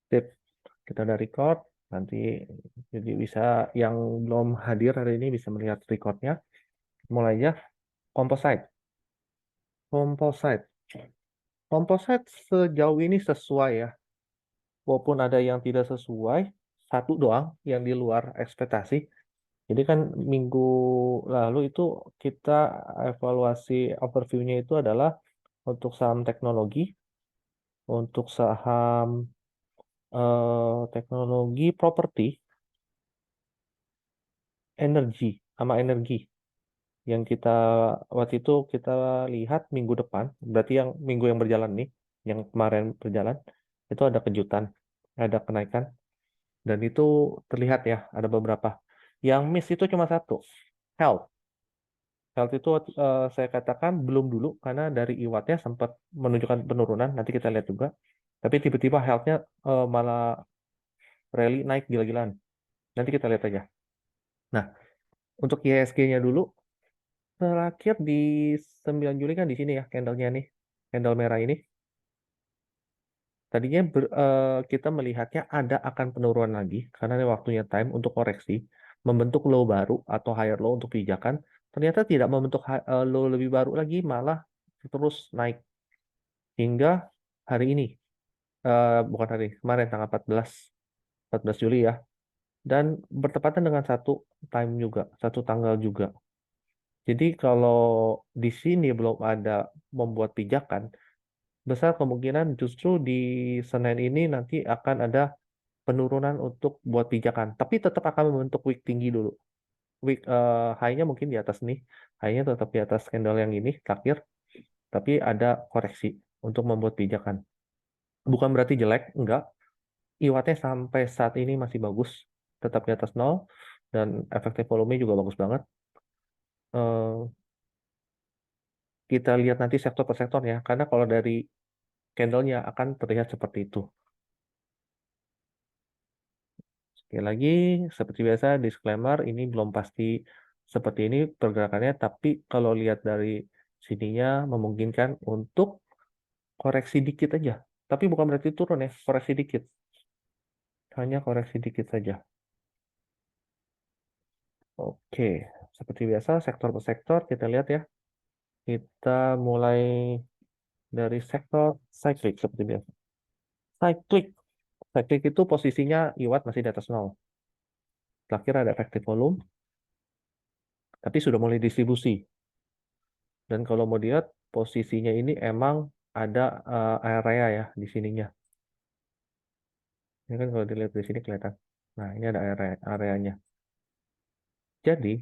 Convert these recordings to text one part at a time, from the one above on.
Tip, kita udah record. Nanti jadi bisa yang belum hadir hari ini bisa melihat recordnya. Mulai aja. Composite. Composite. Composite sejauh ini sesuai ya. Walaupun ada yang tidak sesuai, satu doang yang di luar ekspektasi. Jadi kan minggu lalu itu kita evaluasi overview-nya itu adalah untuk saham teknologi, untuk saham teknologi properti, energi, sama energi. Yang kita waktu itu kita lihat minggu depan, berarti yang minggu yang berjalan nih, yang kemarin berjalan, itu ada kejutan, ada kenaikan, dan itu terlihat ya, ada beberapa. Yang miss itu cuma satu, health. Health itu saya katakan belum dulu, karena dari iwatnya sempat menunjukkan penurunan, nanti kita lihat juga. Tapi tiba-tiba health-nya malah rally naik gila-gilaan. Nanti kita lihat aja. Nah, untuk IHSG-nya dulu, terakhir di 9 Juli kan di sini ya candle-nya nih. Candle merah ini. Tadinya kita melihatnya ada akan penurunan lagi karena ini waktunya time untuk koreksi, membentuk low baru atau higher low untuk pijakan. Ternyata tidak membentuk low lebih baru lagi, malah terus naik hingga hari ini. Bukan hari kemarin tanggal 14 Juli ya. Dan bertepatan dengan satu time juga, satu tanggal juga. Jadi kalau di sini belum ada membuat pijakan, besar kemungkinan justru di Senin ini nanti akan ada penurunan untuk buat pijakan. Tapi tetap akan membentuk wick tinggi dulu. Wick high-nya mungkin di atas nih. High-nya tetap di atas candle yang ini, terakhir. Tapi ada koreksi untuk membuat pijakan. Bukan berarti jelek, enggak. Iwatnya sampai saat ini masih bagus. Tetap di atas nol. Dan efektif volume juga bagus banget. Eh, kita lihat nanti sektor per sektor ya. Karena kalau dari candle-nya akan terlihat seperti itu. Sekali lagi, seperti biasa, disclaimer, ini belum pasti seperti ini pergerakannya, tapi kalau lihat dari sininya memungkinkan untuk koreksi dikit aja. Tapi bukan berarti turun ya, koreksi dikit. Hanya koreksi dikit saja. Oke, seperti biasa, sektor per sektor kita lihat ya. Kita mulai dari sektor cyclic seperti biasa. Cyclic. Cyclic itu posisinya IWAT masih di atas nol. Terakhir ada efektif volume, tapi sudah mulai distribusi. Dan kalau mau dilihat posisinya ini emang ada area ya di sininya. Ini kan kalau dilihat di sini kelihatan. Nah, ini ada areanya. Jadi,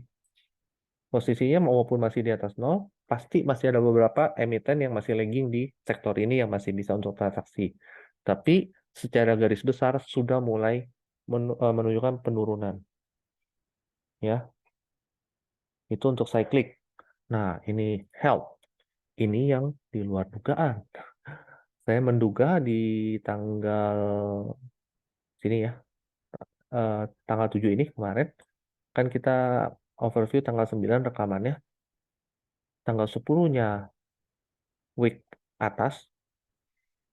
posisinya maupun masih di atas nol, pasti masih ada beberapa emiten yang masih lagging di sektor ini yang masih bisa untuk transaksi. Tapi secara garis besar sudah mulai menunjukkan penurunan. Ya, itu untuk cyclic. Nah, ini health. Ini yang di luar dugaan. Saya menduga di tanggal sini ya, tanggal 7 ini kemarin, kan kita overview tanggal 9 rekamannya, tanggal 10-nya week atas,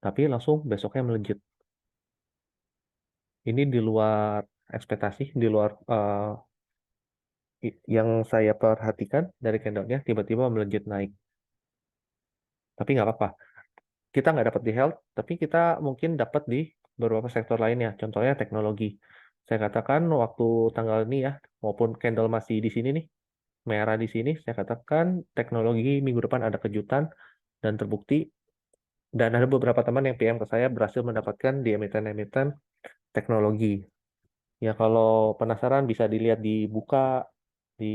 tapi langsung besoknya melejit. Ini di luar ekspektasi, di luar yang saya perhatikan dari candlenya, tiba-tiba melejit naik. Tapi nggak apa-apa. Kita nggak dapat di health, tapi kita mungkin dapat di beberapa sektor lainnya. Contohnya teknologi. Saya katakan waktu tanggal ini ya, maupun candle masih di sini nih, merah di sini, saya katakan teknologi minggu depan ada kejutan dan terbukti. Dan ada beberapa teman yang PM ke saya berhasil mendapatkan di emiten-emiten teknologi. Ya kalau penasaran bisa dilihat di Buka, di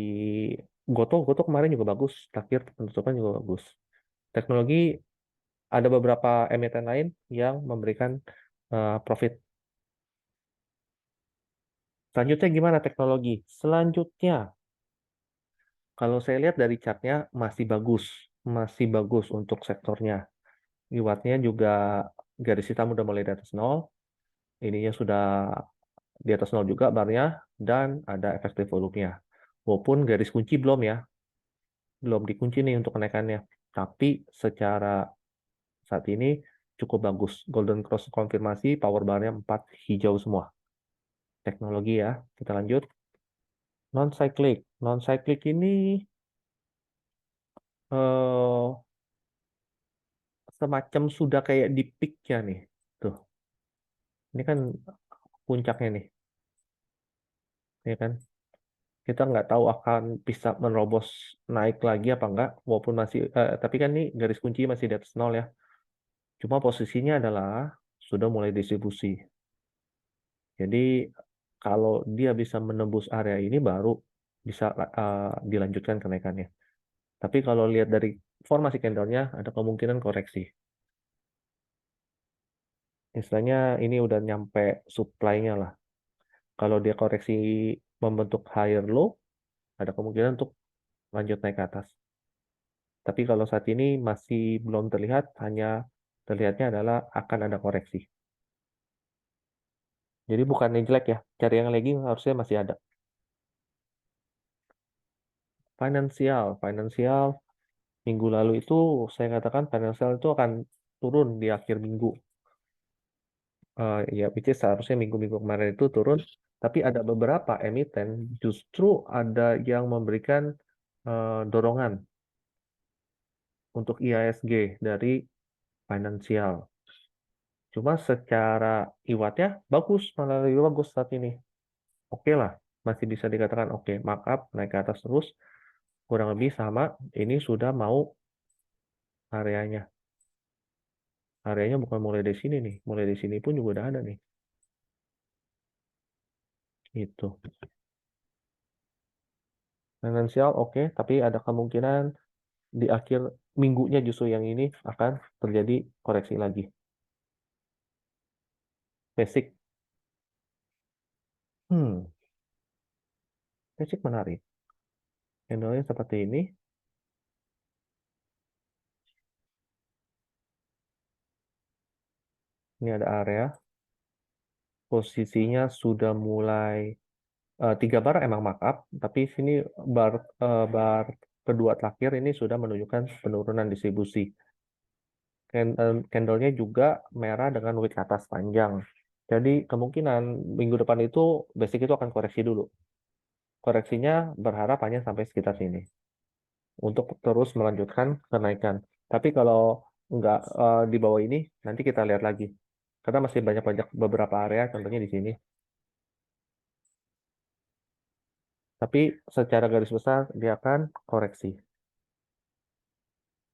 Goto. Goto kemarin juga bagus, terakhir penutupan juga bagus. Teknologi ada beberapa emiten lain yang memberikan profit. Selanjutnya gimana teknologi? Selanjutnya, kalau saya lihat dari chartnya masih bagus untuk sektornya. Iwatnya juga garis hitam udah mulai di atas nol, ininya sudah di atas nol juga barnya, dan ada efektif volumenya. Walaupun garis kunci belum ya, belum dikunci nih untuk kenaikannya. Tapi secara saat ini cukup bagus. Golden Cross konfirmasi, power bar-nya 4 hijau semua. Teknologi ya, kita lanjut. Non-cyclic. Non-cyclic ini eh, semacam sudah kayak di peak-nya nih. Tuh, ini kan puncaknya nih, ya kan? Kita nggak tahu akan bisa menerobos naik lagi apa enggak, walaupun masih, tapi kan ini garis kunci masih di atas nol ya. Cuma posisinya adalah sudah mulai distribusi. Jadi kalau dia bisa menembus area ini baru bisa dilanjutkan kenaikannya. Tapi kalau lihat dari formasi candlenya ada kemungkinan koreksi. Istilahnya ini udah nyampe supply-nya lah. Kalau dia koreksi membentuk higher low, ada kemungkinan untuk lanjut naik ke atas. Tapi kalau saat ini masih belum terlihat, hanya terlihatnya adalah akan ada koreksi. Jadi bukannya jelek ya, cari yang lagging harusnya masih ada. Finansial minggu lalu itu saya katakan finansial itu akan turun di akhir minggu. Ya, which is seharusnya minggu-minggu kemarin itu turun, tapi ada beberapa emiten justru ada yang memberikan dorongan untuk IHSG dari finansial. Cuma secara iwatnya bagus, malah lebih bagus saat ini. Oke lah, masih bisa dikatakan oke, markup naik ke atas terus, kurang lebih sama, ini sudah mau areanya. Areanya bukan mulai dari sini nih, mulai dari sini pun juga udah ada nih. Itu. Finansial oke, tapi ada kemungkinan di akhir minggunya justru yang ini akan terjadi koreksi lagi. Basic. Hmm, basic menarik. Candlenya seperti ini. Ini ada area. Posisinya sudah mulai 3 bar emang markup, tapi sini bar kedua terakhir ini sudah menunjukkan penurunan distribusi. Candlenya juga merah dengan wick atas panjang. Jadi kemungkinan minggu depan itu basic itu akan koreksi dulu. Koreksinya berharap hanya sampai sekitar sini untuk terus melanjutkan kenaikan. Tapi kalau nggak di bawah ini, nanti kita lihat lagi. Karena masih banyak-banyak beberapa area, contohnya di sini. Tapi secara garis besar dia akan koreksi.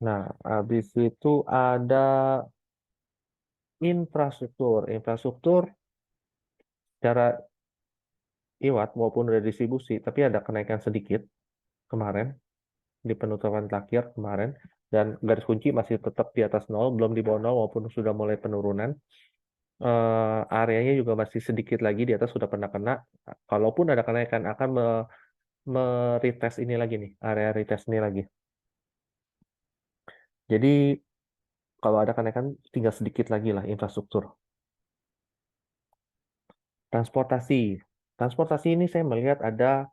Nah, habis itu ada infrastruktur. Infrastruktur secara iwat maupun udah distribusi, tapi ada kenaikan sedikit kemarin di penutupan terakhir kemarin, dan garis kunci masih tetap di atas nol, belum di bawah nol maupun sudah mulai penurunan. Areanya juga masih sedikit lagi di atas sudah pernah kena. Kalaupun ada kenaikan akan retest ini lagi nih, area retest ini lagi. Jadi kalau ada kenaikan tinggal sedikit lagi lah infrastruktur. Transportasi. Transportasi ini saya melihat ada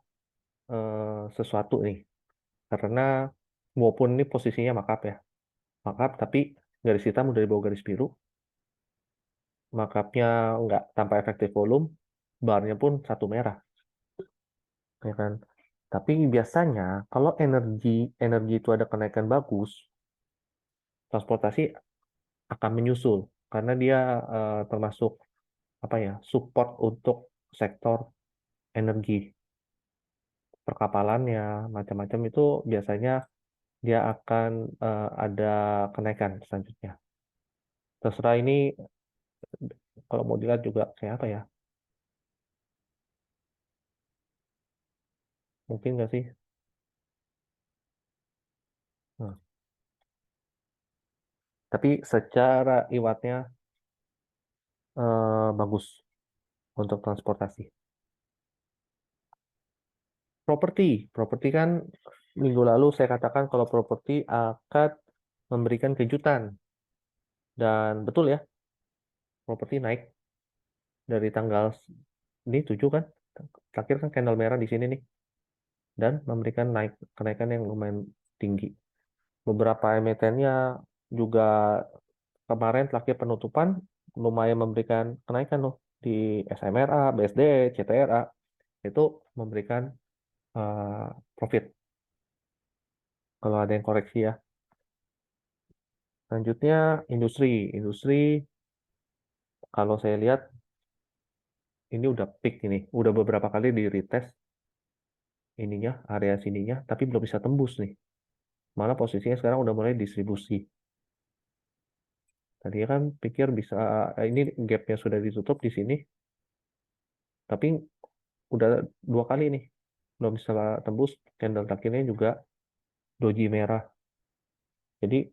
sesuatu nih. Karena walaupun ini posisinya markup ya. Markup tapi garis hitam udah di bawah garis biru. Markupnya nggak tanpa efektif volume. Barnya pun satu merah. Ya kan? Tapi biasanya kalau energi energi itu ada kenaikan bagus, transportasi akan menyusul karena dia termasuk apa ya support untuk sektor energi perkapalannya macam-macam itu biasanya dia akan ada kenaikan selanjutnya. Terserah ini kalau mau dilihat juga kayak apa ya? Mungkin nggak sih? Nah, tapi secara iwatnya bagus untuk transportasi. Properti kan minggu lalu saya katakan kalau properti akan memberikan kejutan dan betul ya, properti naik dari tanggal ini 7 kan, terakhir kan candle merah di sini nih dan memberikan kenaikan yang lumayan tinggi. Beberapa emitennya juga kemarin terakhir penutupan lumayan memberikan kenaikan loh di SMRA, BSD, CTRA itu memberikan profit kalau ada yang koreksi ya. Selanjutnya industri kalau saya lihat ini udah peak ini, udah beberapa kali di retest ininya area sininya, tapi belum bisa tembus nih. Malah posisinya sekarang udah mulai distribusi. Tadi kan pikir bisa ini gapnya sudah ditutup di sini, tapi udah 2 kali nih belum bisa tembus. Candle terakhirnya juga doji merah. Jadi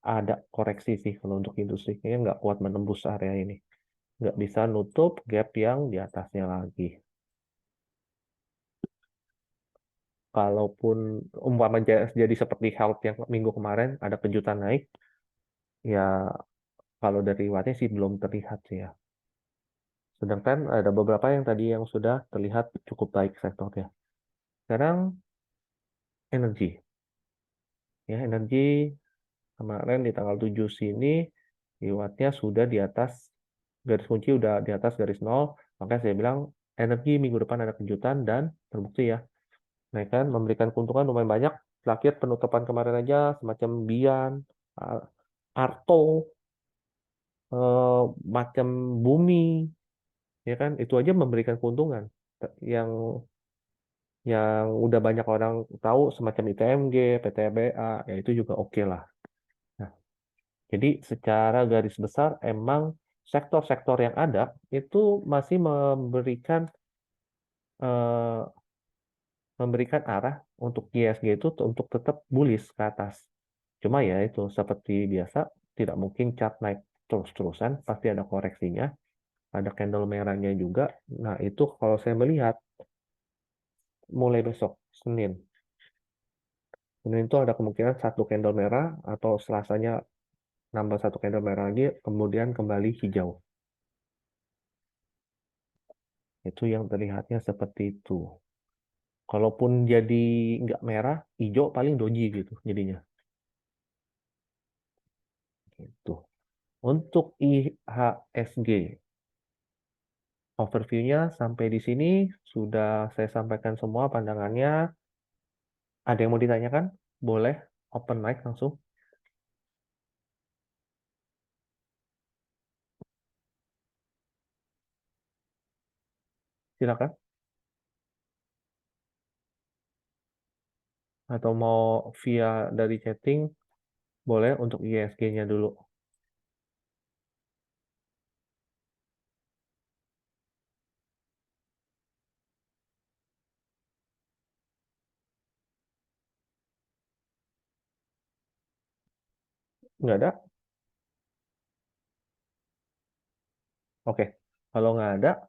ada koreksi sih kalau untuk industri, kayaknya nggak kuat menembus area ini, nggak bisa nutup gap yang di atasnya lagi. Kalaupun umpama jadi seperti health yang minggu kemarin ada kejutan naik, ya kalau dari wattnya sih belum terlihat sih ya. Sedangkan ada beberapa yang tadi yang sudah terlihat cukup baik sektornya. Sekarang energi. Ya, energi kemarin di tanggal 7 sini di wattnya sudah di atas garis kunci, udah di atas garis nol. Makanya saya bilang energi minggu depan ada kejutan dan terbukti ya. Nah kan memberikan keuntungan lumayan banyak. Terakhir penutupan kemarin aja semacam Bian, Arto, macam Bumi, ya kan itu aja memberikan keuntungan yang udah banyak orang tahu semacam ITMG, PTBA, ya itu juga oke lah. Nah, jadi secara garis besar emang sektor-sektor yang ada itu masih eh, memberikan arah untuk ISG itu untuk tetap bullish ke atas. Cuma ya itu seperti biasa tidak mungkin chart naik terus-terusan, pasti ada koreksinya, ada candle merahnya juga. Nah, itu kalau saya melihat mulai besok Senin. Senin itu ada kemungkinan satu candle merah atau Selasanya nambah satu candle merah lagi, kemudian kembali hijau. Itu yang terlihatnya seperti itu. Kalaupun jadi nggak merah, hijau paling doji gitu jadinya. Gitu. Untuk IHSG, overview-nya sampai di sini sudah saya sampaikan semua pandangannya. Ada yang mau ditanyakan? Boleh open mic langsung. Silakan. Atau mau via dari chatting, boleh untuk IHSG-nya dulu. Nggak ada? Oke. Kalau nggak ada,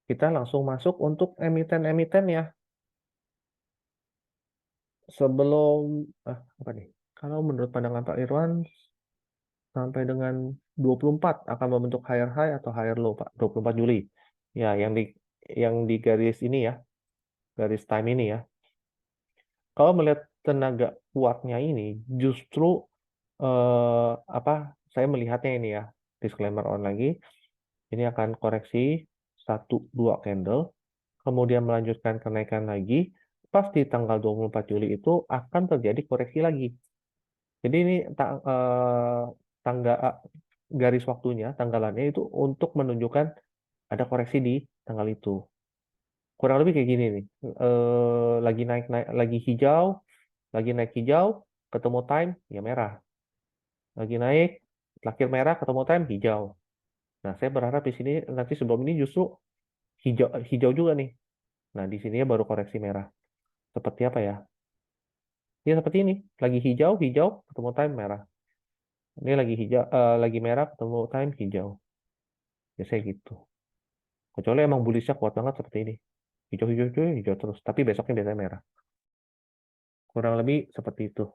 kita langsung masuk untuk emiten-emiten ya. Sebelum, apa nih? Kalau menurut pandangan Pak Irwan, sampai dengan 24 akan membentuk higher high atau higher low, Pak. 24 Juli. Ya, yang di garis ini ya, garis time ini ya. Kalau melihat tenaga kuatnya ini, justru apa? Saya melihatnya ini ya, disclaimer on lagi. Ini akan koreksi 1-2 candle, kemudian melanjutkan kenaikan lagi. Pas di tanggal 24 Juli itu akan terjadi koreksi lagi. Jadi ini tangga garis waktunya, tanggalannya itu untuk menunjukkan ada koreksi di tanggal itu. Kurang lebih kayak gini nih. Lagi naik naik, lagi naik hijau, ketemu time ya merah. Lagi naik, terakhir merah, ketemu time hijau. Nah, saya berharap di sini nanti sebelum ini justru hijau hijau juga nih. Nah, di sini baru koreksi merah. Seperti apa ya? Ya seperti ini. Lagi hijau, hijau, ketemu time merah. Ini lagi hijau, lagi merah, ketemu time hijau. Biasanya gitu. Kecuali emang bullishnya kuat banget seperti ini. Hijau, hijau, hijau, hijau terus. Tapi besoknya biasanya merah. Kurang lebih seperti itu.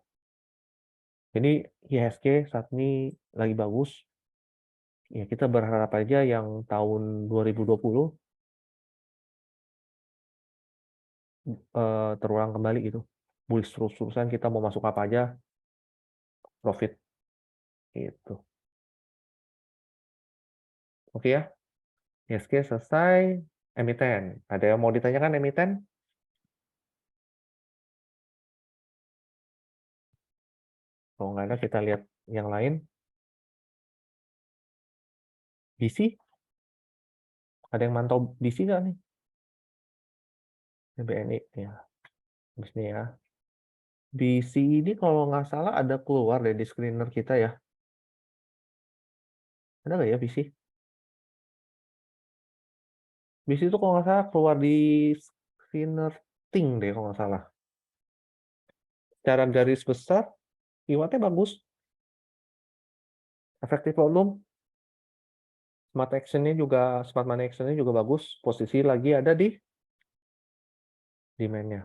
Jadi IHSG saat ini lagi bagus. Ya kita berharap aja yang tahun 2020 terulang kembali gitu. Bullish terus-terusan kita mau masuk apa aja, profit gitu. Oke ya. ISG selesai. Emiten. Ada yang mau ditanyakan emiten? Kalau nggak ada, kita lihat yang lain. BC? Ada yang mantau BC nggak nih? BNI ya. Habis ini ya. BC ini kalau nggak salah ada keluar dari di screener kita ya. Ada nggak ya BC? BC itu kalau nggak salah keluar di screener Ting deh kalau nggak salah. Secara garis besar, iwatnya bagus. Efektif volume, smart money action-nya juga bagus. Posisi lagi ada di demand-nya.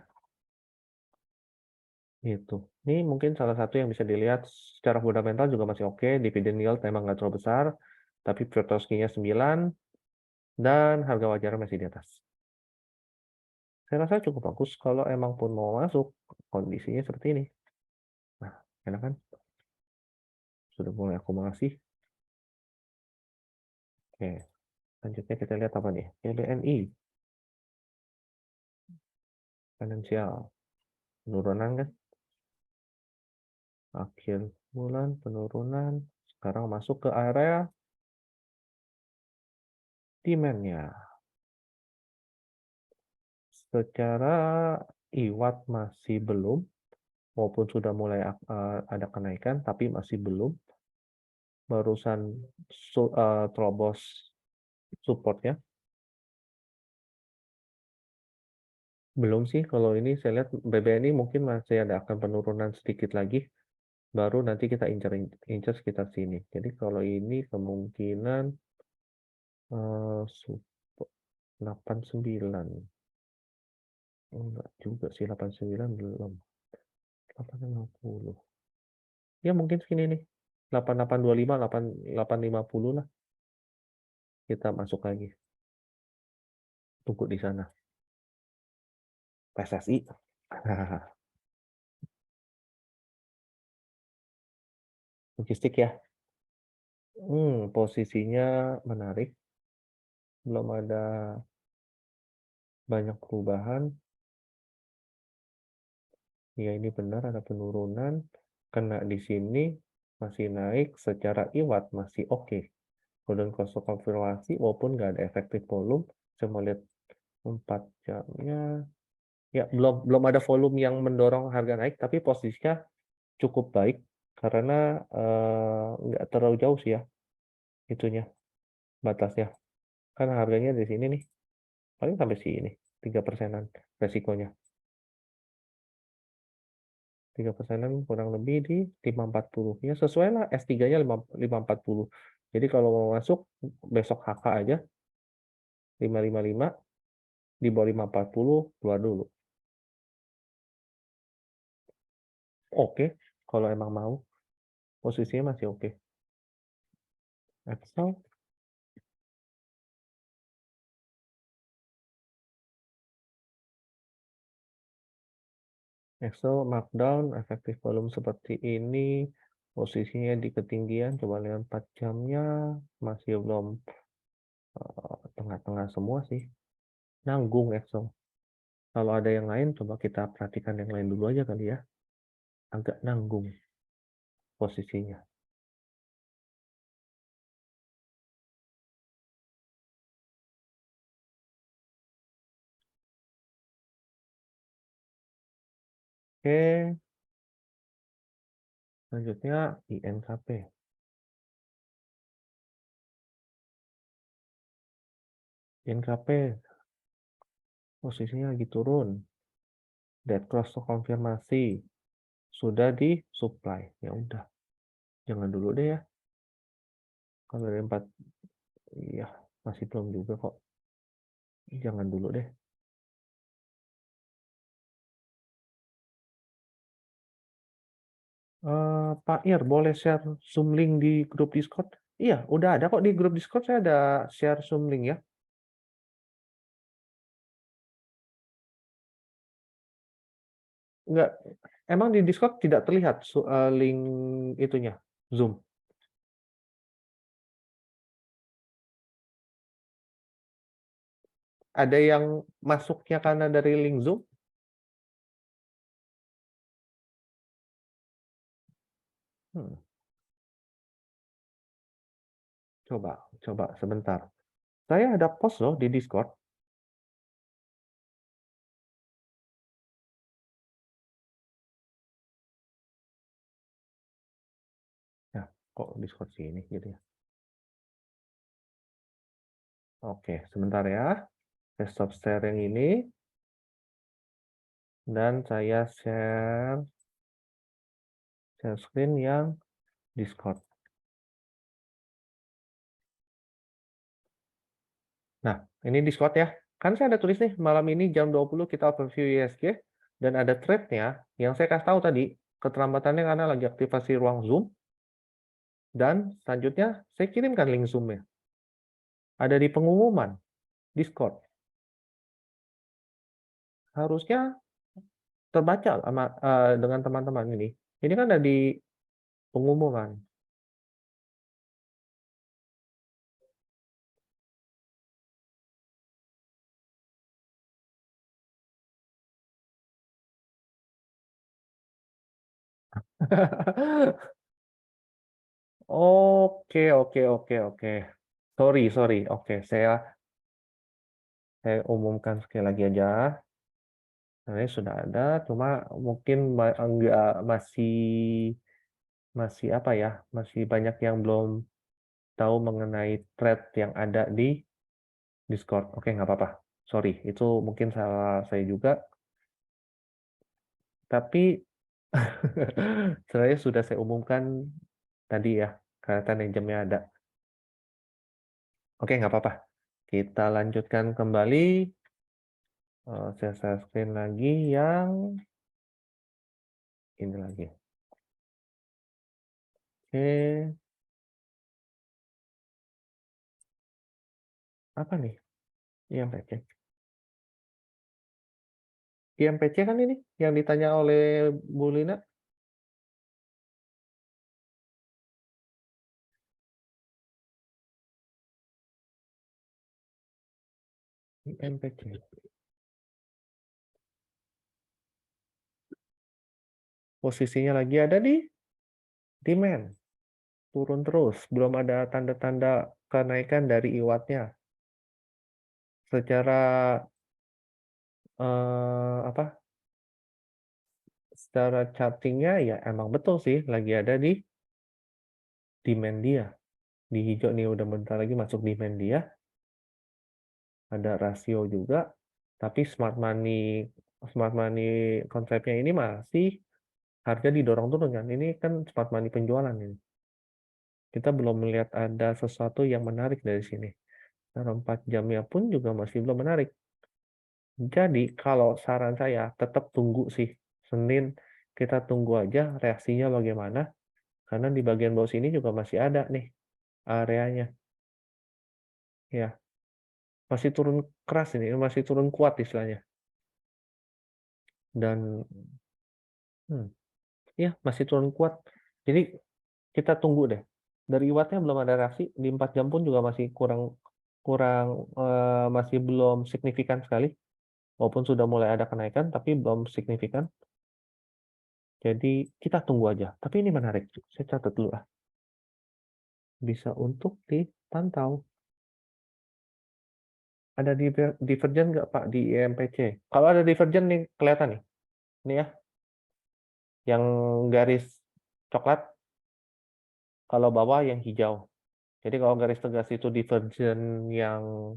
Gitu. Ini mungkin salah satu yang bisa dilihat secara fundamental juga masih oke. Dividend yield memang nggak terlalu besar, tapi Piotrowski-nya 9, dan harga wajarnya masih di atas. Saya rasa cukup bagus kalau emang pun mau masuk, kondisinya seperti ini. Nah, enak kan? Sudah mulai akumulasi. Oke, selanjutnya kita lihat apa nih? BNI. Finansial. Penurunan kan? Akhir bulan penurunan. Sekarang masuk ke area demand-nya. Secara IWAT masih belum, maupun sudah mulai ada kenaikan, tapi masih belum. Barusan terobos supportnya. Belum sih, kalau ini saya lihat BBNI mungkin masih ada akan penurunan sedikit lagi, baru nanti kita incer sekitar sini. Jadi kalau ini kemungkinan 89. Enggak juga sih, 89 belum. 850. Ya mungkin segini nih. 8825, 8850 lah. Kita masuk lagi. Tunggu di sana. PSSI. Logistik ya. Posisinya menarik. Belum ada banyak perubahan. Ya ini benar ada penurunan. Kena di sini masih naik. Secara IWAT masih oke. Golden cost konfirmasi walaupun nggak ada efektif volume. Saya mau lihat 4 jamnya. Ya belum ada volume yang mendorong harga naik. Tapi posisinya cukup baik. Karena nggak terlalu jauh sih ya. Itunya. Batasnya. Kan harganya di sini nih. Paling sampai sini. 3%-an resikonya. 3%-an kurang lebih di 540. Ya sesuai lah S3-nya 540. Jadi kalau mau masuk besok HK aja 555 di bawah 540 keluar dulu. Oke, kalau emang mau posisinya masih oke. Excel markdown efektif volume seperti ini, posisinya di ketinggian, coba lihat 4 jamnya masih belum tengah-tengah semua sih. Nanggung Excel. Kalau ada yang lain, coba kita perhatikan yang lain dulu aja kali ya. Agak nanggung posisinya. Oke, selanjutnya INKP. INKP posisinya lagi turun. Dead cross konfirmasi. Sudah di supply. Ya udah. Jangan dulu deh ya. Kalau dari 4, iya masih belum juga kok. Jangan dulu deh. Pak Ir, boleh share Zoom link di grup Discord? Iya, udah ada kok di grup Discord, saya ada share Zoom link ya. Enggak, emang di Discord tidak terlihat link itunya, Zoom. Ada yang masuknya karena dari link Zoom? Hmm, coba sebentar. Saya ada post loh di Discord. Ya, kok Discord sini gitu ya. Oke, sebentar ya. Saya stop share yang ini dan saya share screen yang Discord. Nah, ini Discord ya. Kan saya ada tulis nih, malam ini jam 20 kita overview ISG dan ada thread-nya yang saya kasih tahu tadi, keterlambatannya karena lagi aktivasi ruang Zoom dan selanjutnya saya kirimkan link Zoom-nya. Ada di pengumuman Discord. Harusnya terbaca sama dengan teman-teman ini. Ini kan ada di pengumuman. Oke, oke, oke, oke. Sorry. Oke, saya umumkan sekali lagi aja. Sebenarnya sudah ada, cuma mungkin enggak masih apa ya? Masih banyak yang belum tahu mengenai thread yang ada di Discord. Oke, nggak apa-apa. Sorry, itu mungkin salah saya juga. Tapi sebenarnya sudah saya umumkan tadi ya, kelihatan jamnya ada. Oke, nggak apa-apa. Kita lanjutkan kembali. Saya share screen lagi yang ini lagi. Oke, apa nih? IMPC. IMPC kan ini yang ditanya oleh Bu Lina. IMPC. Posisinya lagi ada di demand. Turun terus. Belum ada tanda-tanda kenaikan dari iwatnya. Secara apa? Secara chartingnya ya emang betul sih lagi ada di demand dia. Di hijau nih udah bentar lagi masuk demand dia. Ada rasio juga. Tapi smart money konsepnya ini masih harga didorong turun kan. Ini kan smart money penjualan ini. Kita belum melihat ada sesuatu yang menarik dari sini. Dalam 4 jamnya pun juga masih belum menarik. Jadi kalau saran saya tetap tunggu sih. Senin kita tunggu aja reaksinya bagaimana. Karena di bagian bawah sini juga masih ada nih areanya. Ya, masih turun keras ini, masih turun kuat istilahnya. Dan hmm, ya masih turun kuat. Jadi kita tunggu deh. Dari wattnya belum ada reaksi, di 4 jam pun juga masih kurang kurang masih belum signifikan sekali. Walaupun sudah mulai ada kenaikan, tapi belum signifikan. Jadi kita tunggu aja. Tapi ini menarik. Saya catat dulu lah. Bisa untuk dipantau. Ada divergen nggak Pak di IMPC? Kalau ada divergen nih kelihatan nih. Ini ya, yang garis coklat, kalau bawah yang hijau. Jadi kalau garis tegas itu divergen yang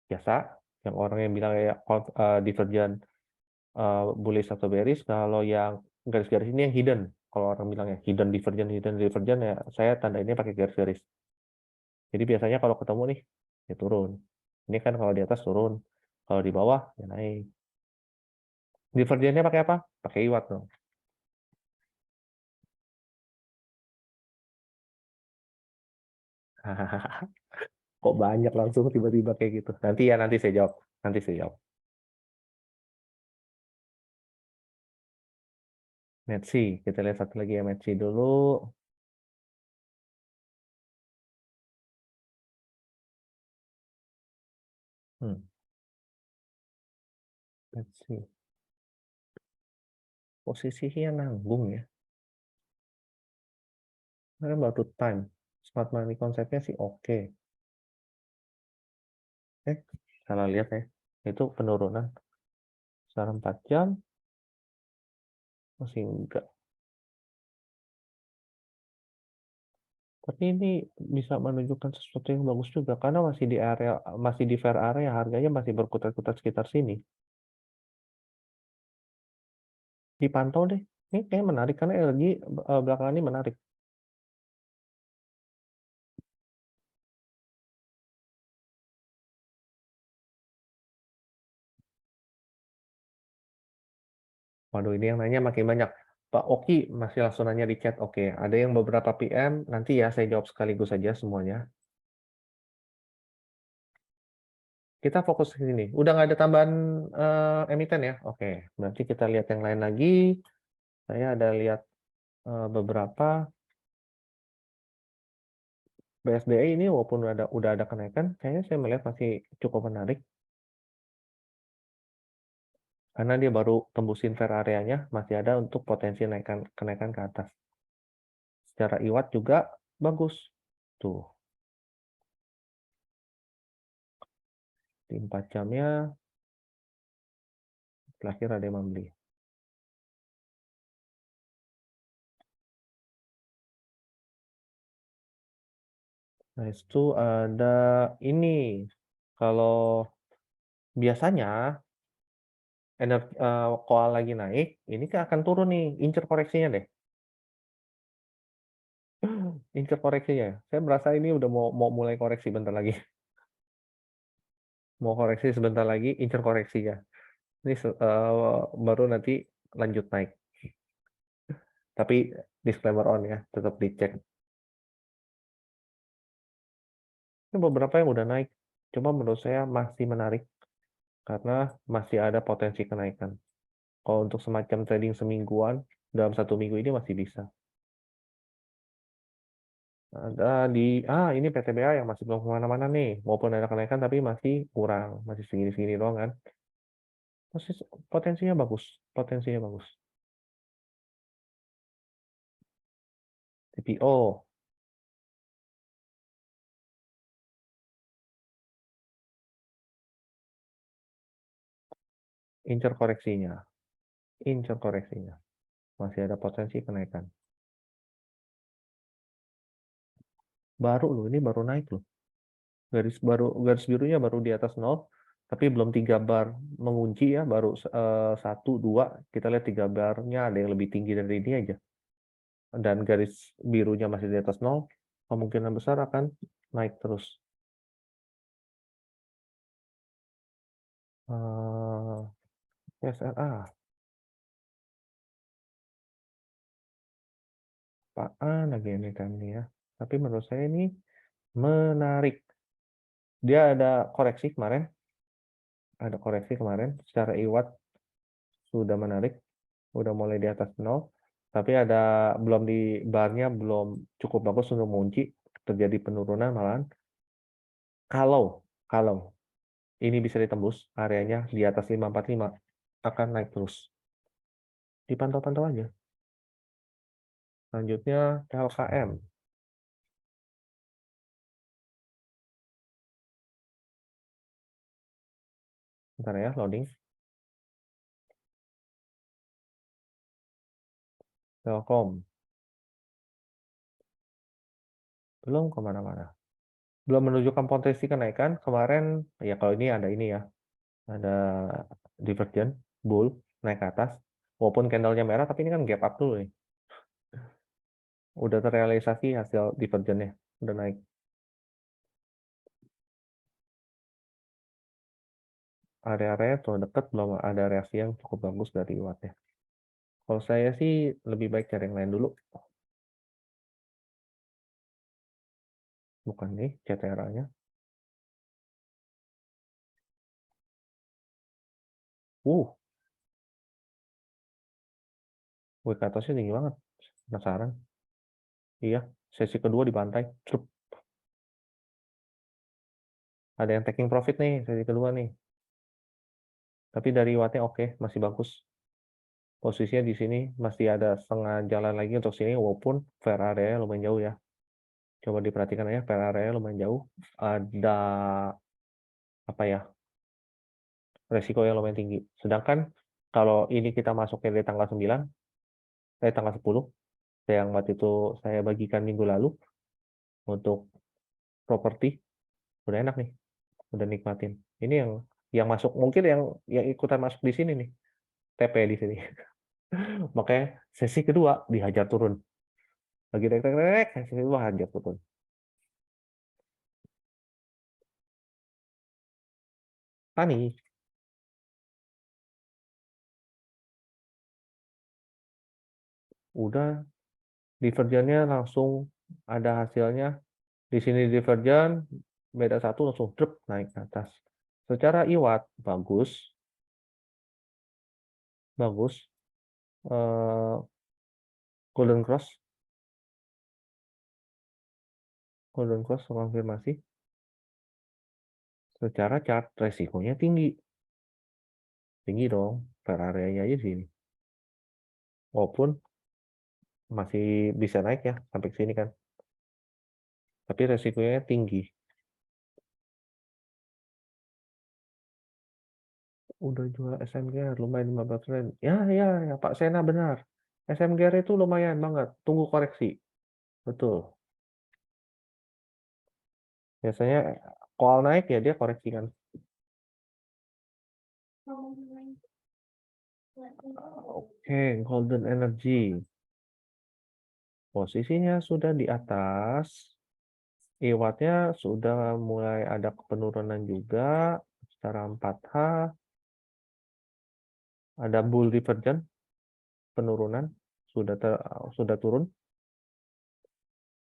biasa, yang orang yang bilang kayak divergen bullish atau bearish. Kalau yang garis-garis ini yang hidden. Kalau orang bilang ya hidden divergen ya saya tanda ini pakai garis-garis. Jadi biasanya kalau ketemu nih ya turun. Ini kan kalau di atas turun, kalau di bawah ya naik. Divergennya pakai apa? Pakai iwat dong. Kok banyak langsung tiba-tiba kayak gitu. Nanti saya jawab. Nanti saya jawab. Metsi, kita lihat satu lagi ya Metsi dulu. Hmm. Let's see. Posisinya nanggung ya. Karena baru time. Smart money konsepnya sih oke. Salah lihat ya. Itu penurunan. Sekarang 4 jam. Masih enggak. Tapi ini bisa menunjukkan sesuatu yang bagus juga. Karena masih di fair area. Harganya masih berkutat-kutat sekitar sini. Dipantau deh. Ini kayak menarik. Karena LG belakangan ini menarik. Waduh, ini yang nanya makin banyak. Pak Oki masih langsung nanya di chat. Oke, ada yang beberapa PM. Nanti ya saya jawab sekaligus saja semuanya. Kita fokus ke sini. Udah nggak ada tambahan emiten ya? Oke, berarti kita lihat yang lain lagi. Saya ada lihat beberapa BSDI ini walaupun udah ada kenaikan, kayaknya saya melihat masih cukup menarik. Karena dia baru tembusin fair area-nya, masih ada untuk potensi kenaikan ke atas. Secara IWAT juga bagus. Tuh, di 4 jamnya terakhir ada yang membeli. Nah, itu ada ini. Kalau biasanya koal lagi naik, ini kan akan turun nih, incer koreksinya deh. Incer koreksinya. Saya merasa ini udah mau mulai koreksi bentar lagi. Mau koreksi sebentar lagi, incer koreksinya. Ini baru nanti lanjut naik. Tapi disclaimer on ya, tetap dicek. Ini beberapa yang udah naik. Cuma menurut saya masih menarik karena masih ada potensi kenaikan. Kalau untuk semacam trading semingguan, dalam 1 minggu ini masih bisa. Ada ini PTBA yang masih belum kemana-mana nih. Maupun ada kenaikan tapi masih kurang. Masih segini-segini doang kan. Masih potensinya bagus. Potensinya bagus. TPO. Incer koreksinya. Incer koreksinya. Masih ada potensi kenaikan. Baru loh, ini baru naik loh. Garis birunya baru di atas 0, tapi belum 3 bar mengunci ya, baru 1, 2. Kita lihat 3 barnya ada yang lebih tinggi dari ini aja. Dan garis birunya masih di atas 0, kemungkinan besar akan naik terus. SLA. Apaan lagi ini kan ya. Tapi menurut saya ini menarik. Dia ada koreksi kemarin. Ada koreksi kemarin. Secara IWAT sudah menarik. Udah mulai di atas 0. Tapi belum di barnya belum cukup bagus untuk mengunci. Terjadi penurunan malahan. Kalau ini bisa ditembus areanya di atas 545 akan naik terus. Dipantau-pantau aja. Selanjutnya LKM. Bentar ya, loading. Telkom. Belum kemana-mana. Belum menunjukkan potensi kenaikan. Kemarin, ya kalau ini ya. Ada divergent, bull, naik ke atas. Walaupun candlenya merah, tapi ini kan gap up dulu nih. Udah terrealisasi hasil divergentnya. Udah naik. Area-area tuh dekat belum ada reaksi yang cukup bagus dari wattnya. Kalau saya sih lebih baik cari yang lain dulu. Bukan nih CTRA-nya. WK atasnya tinggi banget. Penasaran? Iya, sesi kedua dibantai. Trup. Ada yang taking profit nih, sesi kedua nih. Tapi dari wattnya oke, masih bagus. Posisinya di sini masih ada setengah jalan lagi untuk sini, walaupun fair area lumayan jauh ya. Coba diperhatikan ya, fair area lumayan jauh. Ada apa ya? Resiko yang lumayan tinggi. Sedangkan kalau ini kita masuknya di tanggal 9, tanggal 10, yang waktu itu saya bagikan minggu lalu untuk properti, udah enak nih, udah nikmatin. Ini yang masuk, mungkin yang ikutan masuk di sini nih, TP di sini. Makanya sesi kedua dihajar turun. Lagi rek, sesi kedua hajar turun. Tani, udah divergennya langsung ada hasilnya. Di sini divergen, beda satu langsung drop naik ke atas. Secara IWAT bagus, bagus. Golden Cross konfirmasi. Secara chart resikonya tinggi dong. Per area-nya aja sini. Walaupun masih bisa naik ya sampai sini kan. Tapi resikonya tinggi. Udah jual SMGR lumayan 15%. Ya, Pak Sena benar. SMGR itu lumayan banget. Tunggu koreksi. Betul. Biasanya kalau naik ya dia koreksikan. Oke, Golden Energy. Posisinya sudah di atas. IWAT-nya sudah mulai ada penurunan juga secara 4H. Ada bull divergence, penurunan, sudah turun.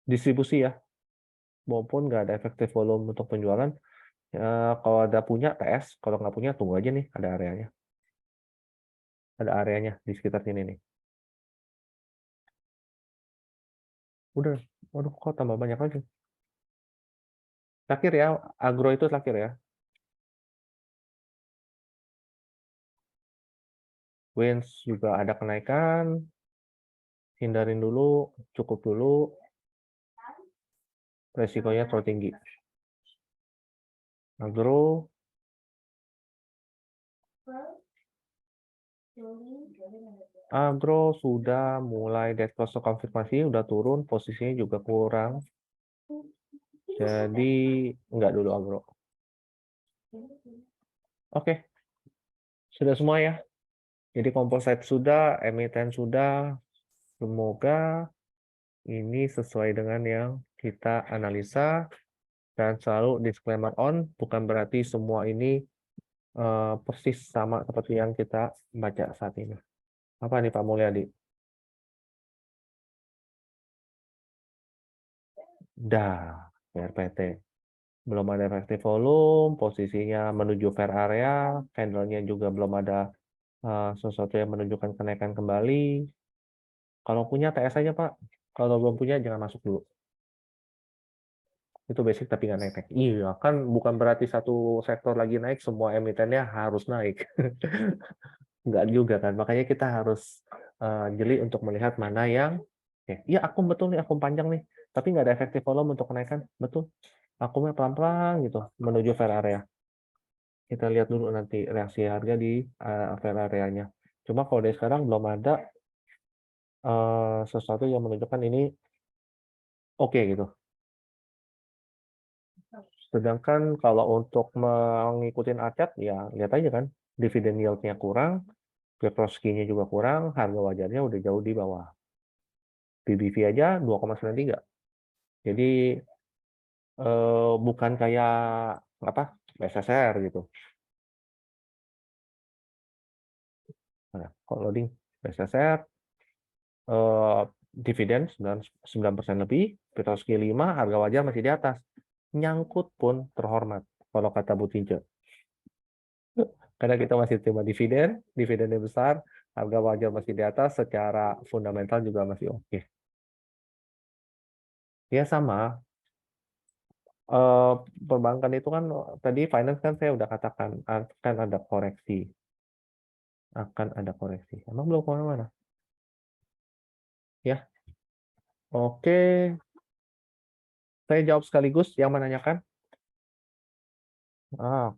Distribusi ya, maupun nggak ada efektif volume untuk penjualan. Ya, kalau ada punya TS, kalau nggak punya tunggu aja nih, ada areanya. Ada areanya di sekitar sini nih. Udah, waduh kok tambah banyak lagi. Terakhir ya, agro itu terakhir ya. Wins juga ada kenaikan. Hindarin dulu, cukup dulu. Resikonya terlalu tinggi. Agro. Agro sudah mulai dead cross konfirmasi, udah turun, posisinya juga kurang. Jadi enggak dulu agro. Oke, sudah semua ya. Jadi composite sudah, emiten sudah. Semoga ini sesuai dengan yang kita analisa. Dan selalu disclaimer on, bukan berarti semua ini persis sama seperti yang kita baca saat ini. Apa nih Pak Mulyadi? Dah, RPT. Belum ada efektif volume, posisinya menuju fair area, candle-nya juga belum ada sesuatu yang menunjukkan kenaikan kembali. Kalau punya TS aja Pak, kalau belum punya jangan masuk dulu. Itu basic tapi nggak naik. Iya, kan bukan berarti satu sektor lagi naik, semua emitennya harus naik. Nggak juga kan, makanya kita harus jeli untuk melihat mana yang, iya akum betul nih, akum panjang nih, tapi nggak ada efektif volume untuk kenaikan, betul. Akumnya pelan-pelan gitu, menuju fair area. Kita lihat dulu nanti reaksi harga di fair area-nya. Cuma kalau dari sekarang belum ada sesuatu yang menunjukkan ini oke gitu. Sedangkan kalau untuk mengikuti acat, ya lihat aja kan, dividen yield-nya kurang, Petroski-nya juga kurang, harga wajarnya udah jauh di bawah. PBV aja 2,93. Jadi bukan kayak apa SSR gitu. Nah, kalau loading SSR dividen 9% lebih, Petroski 5, harga wajar masih di atas. Nyangkut pun terhormat kalau kata Bu Tince. Karena kita masih terima dividennya besar, harga wajar masih di atas, secara fundamental juga masih oke. Ya sama, perbankan itu kan tadi finance kan saya udah katakan kan ada koreksi. akan ada koreksi. Emang belum kemana-mana? Ya, oke. Saya jawab sekaligus yang menanyakan. Ah,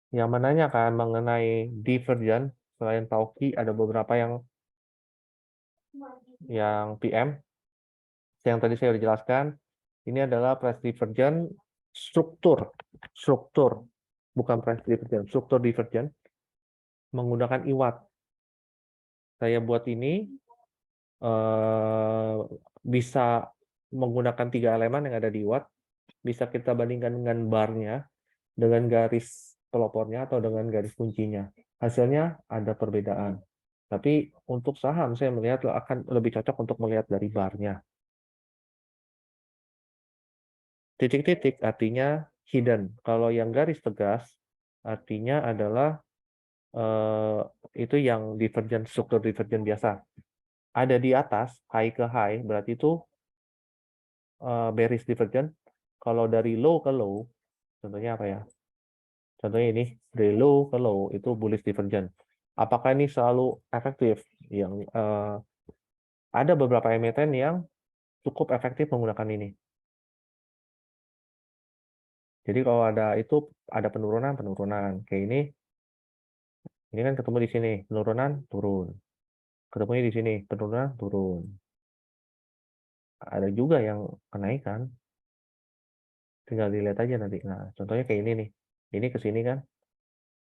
Yang menanyakan mengenai divergen, selain Tauki, ada beberapa yang PM. Yang tadi saya sudah jelaskan, ini adalah price divergen struktur, bukan price divergen, struktur divergen menggunakan IWAT. Saya buat ini bisa menggunakan 3 elemen yang ada di IWAT, bisa kita bandingkan dengan barnya, dengan garis pelopornya atau dengan garis kuncinya. Hasilnya ada perbedaan. Tapi untuk saham saya melihat akan lebih cocok untuk melihat dari barnya. Titik-titik artinya hidden. Kalau yang garis tegas artinya adalah itu yang divergen, struktur divergen biasa. Ada di atas, high ke high, berarti itu bearish divergen. Kalau dari low ke low, contohnya apa ya? Contohnya ini, dari low ke low, itu bullish divergen. Apakah ini selalu efektif? Yang ada beberapa emiten yang cukup efektif menggunakan ini. Jadi kalau ada itu ada penurunan. Kayak ini kan ketemu di sini, penurunan, turun. Ketemunya di sini, penurunan, turun. Ada juga yang kenaikan, tinggal dilihat aja nanti. Nah, contohnya kayak ini nih. Ini ke sini kan,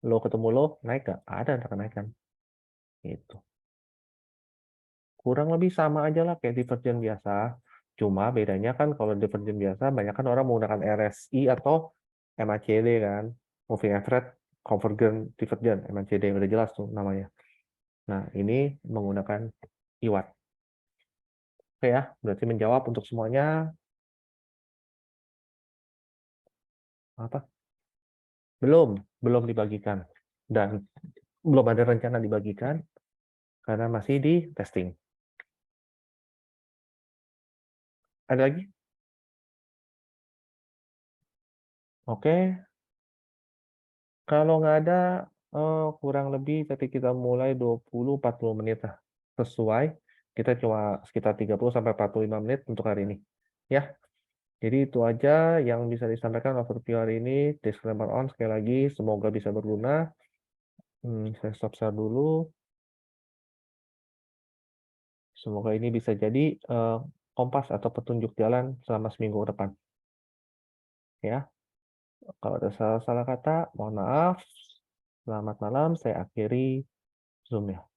low ketemu low, naik nggak? Ada kenaikan. Itu. Kurang lebih sama aja lah kayak divergen biasa. Cuma bedanya kan kalau divergen biasa, banyak kan orang menggunakan RSI atau MACD kan. Moving Average Convergent Divergent, MACD, udah jelas tuh namanya. Nah, ini menggunakan IWAT. Oke ya, berarti menjawab untuk semuanya. Apa? Belum dibagikan. Dan belum ada rencana dibagikan karena masih di testing. Ada lagi? Oke, kalau nggak ada, kurang lebih tadi kita mulai 20-40 menit lah. Sesuai, kita cuma sekitar 30-45 menit untuk hari ini. Ya, jadi itu aja yang bisa disampaikan overview hari ini. Disclaimer on sekali lagi, semoga bisa berguna. Saya stop share dulu. Semoga ini bisa jadi kompas atau petunjuk jalan selama seminggu ke depan. Ya, kalau ada salah-salah kata, mohon maaf. Selamat malam, saya akhiri Zoom-nya.